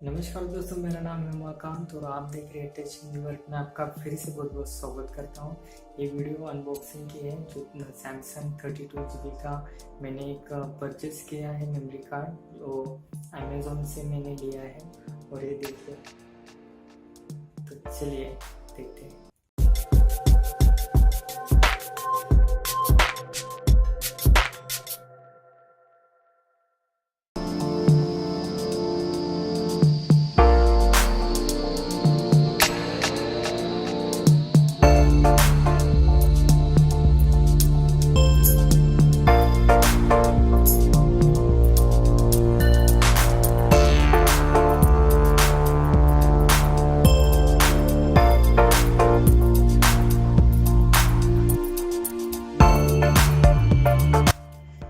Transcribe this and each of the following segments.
नमस्कार दोस्तों, मेरा नाम है उमाकांत और आप देख रहे हैं टेच न्यूवर्क में आपका फिर से बहुत बहुत स्वागत करता हूं। ये वीडियो अनबॉक्सिंग की है जो सैमसंग 32 GB का मैंने एक परचेस किया है मेमोरी कार्ड, जो अमेज़ॉन से मैंने लिया है। और ये देखिए, तो चलिए देखते हैं।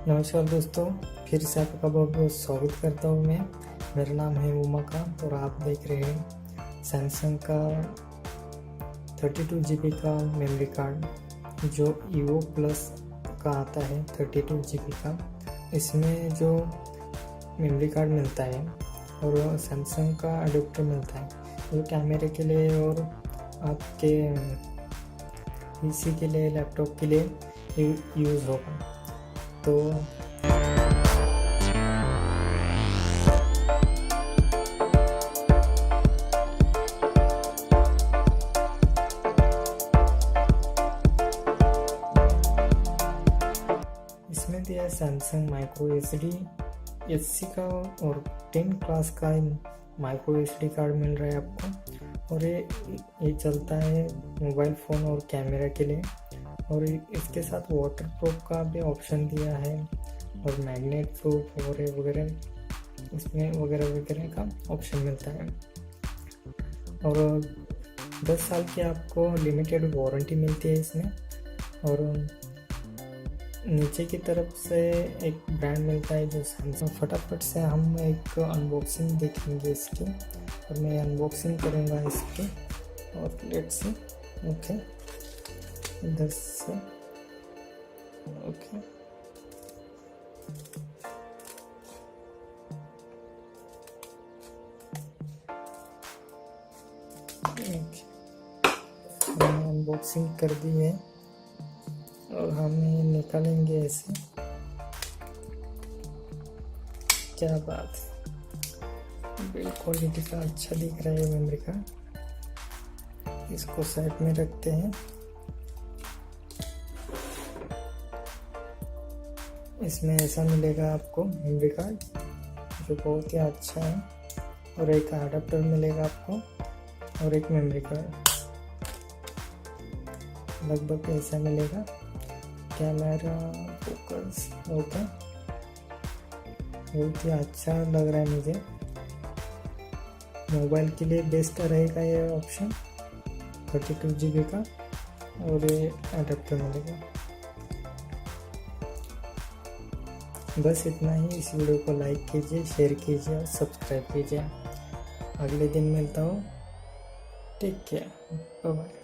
नमस्कार दोस्तों, फिर से आपका बहुत बहुत स्वागत करता हूँ मैं। मेरा नाम है उमाकांत और आप देख रहे हैं सैमसंग का 32 GB का मेमोरी कार्ड, जो EVO प्लस का आता है 32 GB का। इसमें जो मेमोरी कार्ड मिलता है और सैमसंग का अडेप्टर मिलता है, जो कैमरे के लिए और आपके PC के लिए, लैपटॉप के लिए यूज़ होगा। तो इसमें दिया है सैमसंग microSDHC का और 10 क्लास का microSD कार्ड मिल रहा है आपको। और ये चलता है मोबाइल फ़ोन और कैमरा के लिए। और इसके साथ वाटर प्रूफ का भी ऑप्शन दिया है और मैग्नेट प्रूफ वगैरह इसमें वगैरह का ऑप्शन मिलता है। और 10 साल की आपको लिमिटेड वारंटी मिलती है इसमें। और नीचे की तरफ से एक ब्रांड मिलता है जो सैमसंग। फटाफट से हम एक अनबॉक्सिंग देखेंगे इसकी, और मैं अनबॉक्सिंग करूँगा इसकी। और लेट्स सी, ओके, इधर से ओके। अनबॉक्सिंग कर दी है और हम निकालेंगे ऐसे। क्या बात, बिल्ड क्वालिटी का अच्छा दिख रहा है मेमोरी का। इसको साइड में रखते हैं। इसमें ऐसा मिलेगा आपको मेमोरी कार्ड, जो बहुत ही अच्छा है। और एक अडेप्टर मिलेगा आपको और एक मेमोरी कार्ड, लगभग ऐसा मिलेगा। कैमरा फोकस ओके, बहुत ही अच्छा लग रहा है मुझे। मोबाइल के लिए बेस्ट रहेगा ये ऑप्शन 32 GB का। और ये अडेप्टर मिलेगा। बस इतना ही। इस वीडियो को लाइक कीजिए, शेयर कीजिए और सब्सक्राइब कीजिए। अगले दिन मिलता हूँ। Take care, bye bye.